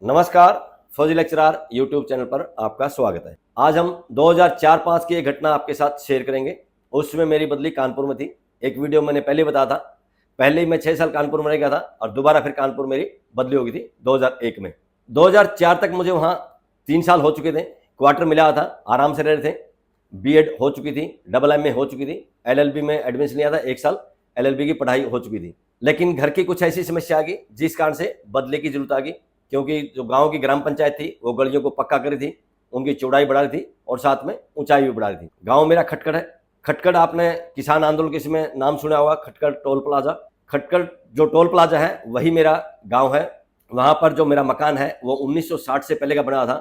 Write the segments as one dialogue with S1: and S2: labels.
S1: नमस्कार, फौजी lecturer YouTube channel पर आपका स्वागत है। आज हम 2004-5 की एक घटना आपके साथ शेयर करेंगे। उसमें मेरी बदली कानपुर में थी। एक वीडियो मैंने पहले बताया था। पहले ही मैं 6 साल कानपुर में रह गया था और दोबारा फिर कानपुर मेरी बदली हो गई थी 2001 में। 2004 तक मुझे वहाँ 3 साल हो चुके थे, क्वार्टर मिला था, आराम से रह रहे थे। बीएड हो चुकी थी, MA हो चुकी थी, LLB में एडमिशन लिया था, 1 साल LLB की पढ़ाई हो चुकी थी। लेकिन घर की कुछ ऐसी समस्या आ गई जिस कारण से बदले की जरूरत आ गई, क्योंकि जो गांव की ग्राम पंचायत थी वो गलियों को पक्का करी थी, उनकी चौड़ाई बढ़ा रही थी और साथ में ऊंचाई भी बढ़ा रही थी। गांव मेरा खटखड़ है। खटखड़ आपने किसान आंदोलन के इसमें नाम सुना होगा, खटखड़ टोल प्लाजा। खटखड़ जो टोल प्लाजा है वही मेरा गांव है। वहां पर जो मेरा मकान है वो 1960 से पहले का बना था।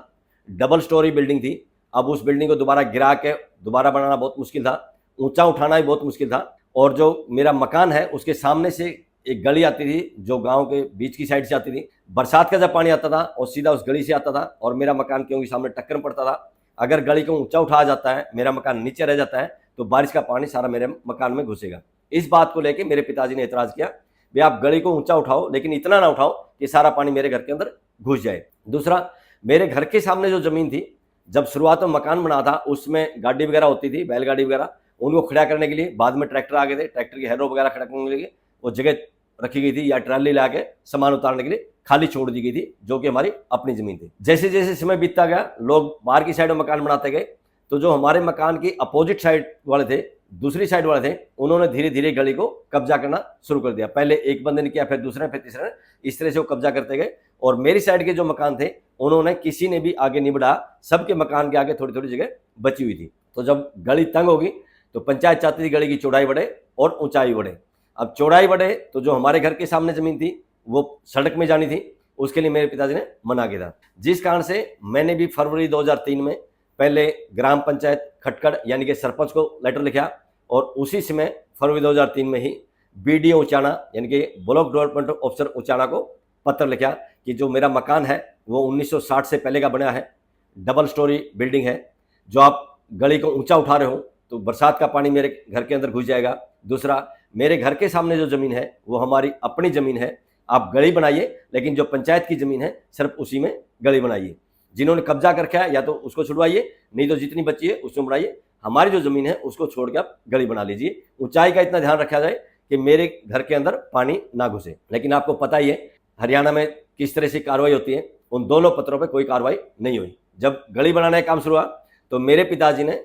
S1: डबल स्टोरी बिल्डिंग थी। अब उस बिल्डिंग को दोबारा गिरा के दोबारा बनाना बहुत मुश्किल था, ऊंचा उठाना भी बहुत मुश्किल था। और जो मेरा मकान है उसके सामने से एक गली आती थी जो गांव के बीच की साइड से आती थी। बरसात का जब पानी आता था और सीधा उस गली से आता था और मेरा मकान क्योंकि सामने टक्कर में पड़ता था, अगर गली को ऊंचा उठाया जाता है, मेरा मकान नीचे रह जाता है, तो बारिश का पानी सारा मेरे मकान में घुसेगा। इस बात को लेकर मेरे पिताजी ने एतराज किया, भाई आप गली को ऊंचा उठाओ लेकिन इतना ना उठाओ कि सारा पानी मेरे घर के अंदर घुस जाए। दूसरा, मेरे घर के सामने जो जमीन थी, जब शुरुआत में मकान बना था उसमें गाड़ी वगैरह होती थी, बैलगाड़ी वगैरह, उनको खड़ा करने के लिए बाद में ट्रैक्टर आ गए थे। ट्रैक्टर की हैरो वगैरह खड़ा करने के लिए वो जगह रखी गई थी या ट्राली ला के सामान उतारने के लिए खाली छोड़ दी गई थी, जो कि हमारी अपनी जमीन थी। जैसे जैसे समय बीतता गया, लोग बाहर की साइड में मकान बनाते गए, तो जो हमारे मकान की अपोजिट साइड वाले थे, दूसरी साइड वाले थे, उन्होंने धीरे धीरे गली को कब्जा करना शुरू कर दिया। पहले एक बंदे ने किया, फिर दूसरे ने, फिर तीसरे ने, इस तरह से वो कब्जा करते गए। और मेरी साइड के जो मकान थे उन्होंने किसी ने भी आगे नहीं बढ़ा, सबके मकान के आगे थोड़ी थोड़ी जगह बची हुई थी। तो जब गली तंग होगी तो पंचायत चाहती थी गली की चौड़ाई बढ़े और ऊंचाई बढ़े। अब चौड़ाई बढ़े तो जो हमारे घर के सामने जमीन थी वो सड़क में जानी थी, उसके लिए मेरे पिताजी ने मना किया था। जिस कारण से मैंने भी फरवरी 2003 में पहले ग्राम पंचायत खटखड़ यानी कि सरपंच को लेटर लिखा और उसी समय फरवरी 2003 में ही BDO उचाना यानी कि ब्लॉक डेवलपमेंट ऑफिसर उचाना को पत्र लिखा कि जो मेरा मकान है वो 1960 से पहले का बना है, डबल स्टोरी बिल्डिंग है, जो आप गली को ऊंचा उठा रहे हो तो बरसात का पानी मेरे घर के अंदर घुस जाएगा। दूसरा, मेरे घर के सामने जो जमीन है वो हमारी अपनी जमीन है, आप गली बनाइए लेकिन जो पंचायत की जमीन है सिर्फ उसी में गली बनाइए। जिन्होंने कब्जा कर रखा है या तो उसको छुड़वाइए, नहीं तो जितनी बची है उसमें बनाइए, हमारी जो जमीन है उसको छोड़ के आप गली बना लीजिए। ऊंचाई का इतना ध्यान रखा जाए कि मेरे घर के अंदर पानी ना घुसे। लेकिन आपको पता ही है हरियाणा में किस तरह से कार्रवाई होती है, उन दोनों पत्रों पर कोई कार्रवाई नहीं हुई। जब गली बनाने का काम शुरू हुआ तो मेरे पिताजी ने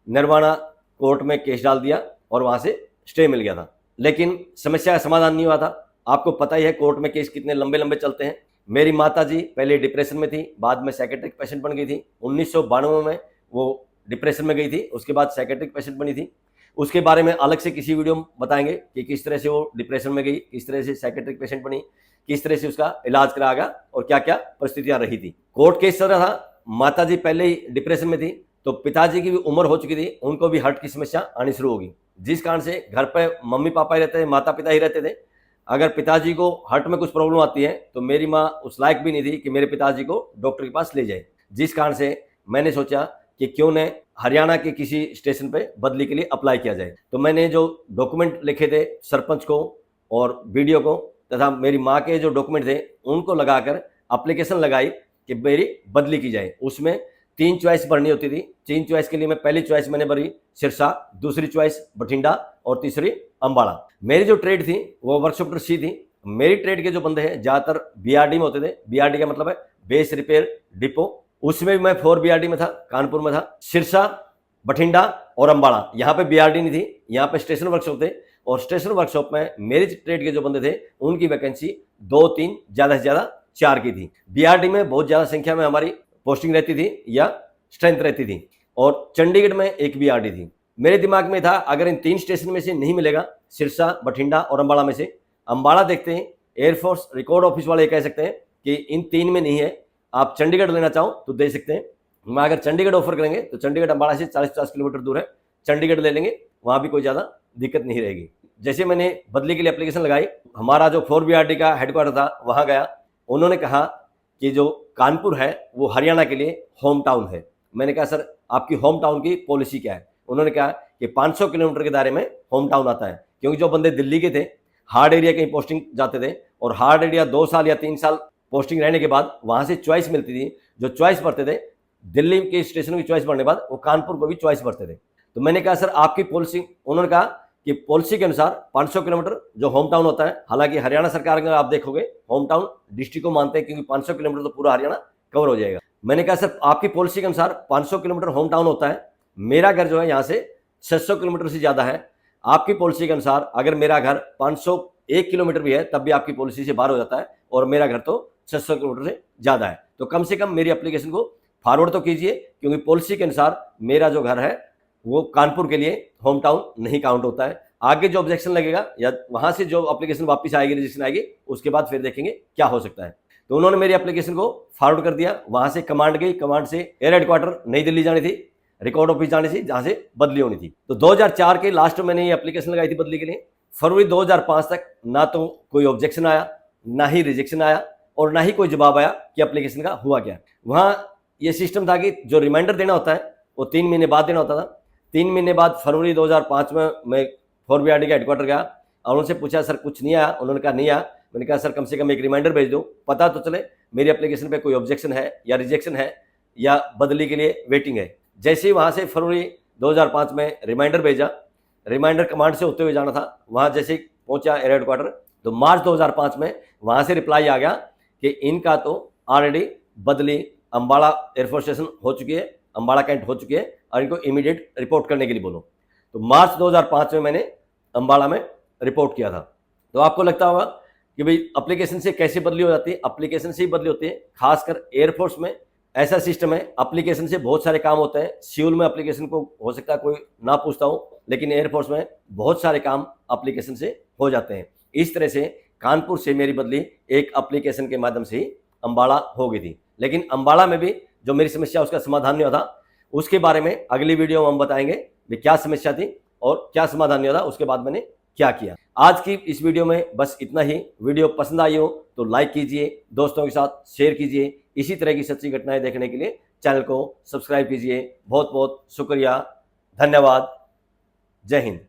S1: निर्वाणा कोर्ट में केस डाल दिया और वहां से स्टे मिल गया था, लेकिन समस्या का समाधान नहीं हुआ था। आपको पता ही है कोर्ट में केस कितने लंबे लंबे चलते हैं। मेरी माताजी पहले डिप्रेशन में थी, बाद में साइकेट्रिक पेशेंट बन गई थी। 1992 में वो डिप्रेशन में गई थी, उसके बाद साइकेट्रिक पेशेंट बनी थी। उसके बारे में अलग से किसी वीडियो में बताएंगे कि किस तरह से वो डिप्रेशन में गई, किस तरह से साइकेट्रिक पेशेंट बनी, किस तरह से उसका इलाज कराया गया और क्या क्या परिस्थितियां रही थी। कोर्ट केस चल रहा था, माताजी पहले ही डिप्रेशन में थी, तो पिताजी की भी उम्र हो चुकी थी, उनको भी हार्ट की समस्या आनी शुरू होगी, जिस कारण से घर पे मम्मी पापा ही रहते थे, माता पिता ही रहते थे। अगर पिताजी को हार्ट में कुछ प्रॉब्लम आती है तो मेरी माँ उस लायक भी नहीं थी कि मेरे पिताजी को डॉक्टर के पास ले जाए। जिस कारण से मैंने सोचा कि क्यों न हरियाणा के किसी स्टेशन पे बदली के लिए अप्लाई किया जाए। तो मैंने जो डॉक्यूमेंट लिखे थे सरपंच को और BDO को तथा मेरी माँ के जो डॉक्यूमेंट थे उनको लगाकर एप्लीकेशन लगाई कि मेरी बदली की जाए। उसमें 3 चॉइस भरनी होती थी। 3 चॉइस के लिए मैं पहली चॉइस मैंने भरी सिरसा, दूसरी चॉइस बठिंडा और तीसरी अम्बाड़ा। मेरी जो ट्रेड थी वो वर्कशॉप सी थी। मेरी ट्रेड के जो बंदे हैं ज़्यादातर BRD में होते थे। BRD का मतलब है बेस रिपेयर डिपो। उसमें भी मैं 4 BRD में था, कानपुर में था। सिरसा, बठिंडा और अम्बाड़ा, यहाँ पे BRD नहीं थी, यहाँ पे स्टेशन वर्कशॉप थे। और स्टेशन वर्कशॉप में मेरी ट्रेड के जो बंदे थे उनकी वैकेंसी 2-3 ज़्यादा से ज़्यादा 4 की थी। BRD में बहुत ज़्यादा संख्या में हमारी पोस्टिंग रहती थी या स्ट्रेंथ रहती थी। और चंडीगढ़ में एक BRD थी। मेरे दिमाग में था अगर इन 3 स्टेशन में से नहीं मिलेगा, सिरसा, बठिंडा और अम्बाड़ा में से, अम्बाड़ा देखते हैं, एयरफोर्स रिकॉर्ड ऑफिस वाले कह सकते हैं कि इन 3 में नहीं है, आप चंडीगढ़ लेना चाहो तो दे सकते हैं। मैं अगर चंडीगढ़ ऑफर करेंगे तो चंडीगढ़ अम्बाड़ा से 40-50 किलोमीटर दूर है, चंडीगढ़ ले लेंगे, वहाँ भी कोई ज़्यादा दिक्कत नहीं रहेगी। जैसे मैंने बदली के लिए एप्लीकेशन लगाई, हमारा जो 4 BRD का हेडक्वार्टर था वहाँ गया, उन्होंने कहा कि जो कानपुर है वो हरियाणा के लिए होम टाउन है। मैंने कहा सर आपकी होम टाउन की पॉलिसी क्या है? उन्होंने कहा कि 500 किलोमीटर के दायरे में होम टाउन आता है, क्योंकि जो बंदे दिल्ली के थे हार्ड एरिया कहीं पोस्टिंग जाते थे और हार्ड एरिया 2 साल या 3 साल पोस्टिंग रहने के बाद वहाँ से चॉइस मिलती थी, जो चॉइस भरते थे दिल्ली के स्टेशनों की चॉइस भरने के बाद वो कानपुर को भी चॉइस भरते थे। तो मैंने कहा सर आपकी पॉलिसी, उन्होंने कहा कि पॉलिसी के अनुसार 500 किलोमीटर जो होम टाउन होता है, हालांकि हरियाणा सरकार अगर आप देखोगे होम टाउन डिस्ट्रिक्ट को मानते हैं क्योंकि 500 किलोमीटर तो पूरा हरियाणा कवर हो जाएगा। मैंने कहा सर आपकी पॉलिसी के अनुसार 500 किलोमीटर होम टाउन होता है, मेरा घर जो है यहाँ से 600 किलोमीटर से ज़्यादा है, आपकी पॉलिसी के अनुसार अगर मेरा घर 501 किलोमीटर भी है तब भी आपकी पॉलिसी से बाहर हो जाता है और मेरा घर तो 600 किलोमीटर से ज़्यादा है, तो कम से कम मेरी एप्लीकेशन को फॉरवर्ड तो कीजिए, क्योंकि पॉलिसी के अनुसार मेरा जो घर है वो कानपुर के लिए होम टाउन नहीं काउंट होता है। आगे जो ऑब्जेक्शन लगेगा या वहाँ से जो एप्लीकेशन वापस आएगी, रजिस्ट्रेशन आएगी, उसके बाद फिर देखेंगे क्या हो सकता है। तो उन्होंने मेरी एप्लीकेशन को फॉरवर्ड कर दिया, वहाँ से कमांड गई, कमांड से एयर हेडक्वार्टर नई दिल्ली जानी थी, रिकॉर्ड ऑफिस जानी थी जहाँ से बदली होनी थी। तो 2004 के लास्ट में मैंने ये एप्लीकेशन लगाई थी बदली के लिए। फरवरी 2005 तक ना तो कोई ऑब्जेक्शन आया, ना ही रिजेक्शन आया और ना ही कोई जवाब आया कि एप्लीकेशन का हुआ क्या। वहाँ ये सिस्टम था कि जो रिमाइंडर देना होता है वो 3 महीने बाद देना होता था। 3 महीने बाद फरवरी 2005 में मैं 4BRD का हेडक्वार्टर गया और उनसे पूछा सर कुछ नहीं आया, उन्होंने कहा नहीं आया। मैंने कहा सर कम से कम एक रिमाइंडर भेज दो, पता तो चले मेरी एप्लीकेशन पे कोई ऑब्जेक्शन है या रिजेक्शन है या बदली के लिए वेटिंग है। जैसे ही वहाँ से फरवरी 2005 में रिमाइंडर भेजा, रिमाइंडर कमांड से होते हुए जाना था, वहाँ जैसे ही पहुँचा एयर हेडक्वार्टर तो मार्च 2005 में वहाँ से रिप्लाई आ गया कि इनका तो ऑलरेडी बदली अम्बाला एयरफोर्स स्टेशन हो चुकी है, अम्बाला कैंट हो चुकी है और इनको इमीडिएट रिपोर्ट करने के लिए बोलो। तो मार्च 2005 में मैंने अम्बाला में रिपोर्ट किया था। तो आपको लगता होगा कि भाई एप्लीकेशन से कैसे बदली हो जाती है, एप्लीकेशन से ही बदली होती है। खासकर एयरफोर्स में ऐसा सिस्टम है, एप्लीकेशन से बहुत सारे काम होते हैं। सिविल में एप्लीकेशन को हो सकता है कोई ना पूछता हो, लेकिन एयरफोर्स में बहुत सारे काम एप्लीकेशन से हो जाते हैं। इस तरह से कानपुर से मेरी बदली एक एप्लीकेशन के माध्यम से ही अम्बाला हो गई थी। लेकिन अम्बाला में भी जो मेरी समस्या उसका समाधान नहीं होता, उसके बारे में अगली वीडियो में हम बताएंगे कि क्या समस्या थी और क्या समाधान नहीं होता, उसके बाद मैंने क्या किया। आज की इस वीडियो में बस इतना ही। वीडियो पसंद आई हो तो लाइक कीजिए, दोस्तों के साथ शेयर कीजिए। इसी तरह की सच्ची घटनाएं देखने के लिए चैनल को सब्सक्राइब कीजिए। बहुत बहुत शुक्रिया, धन्यवाद, जय हिंद।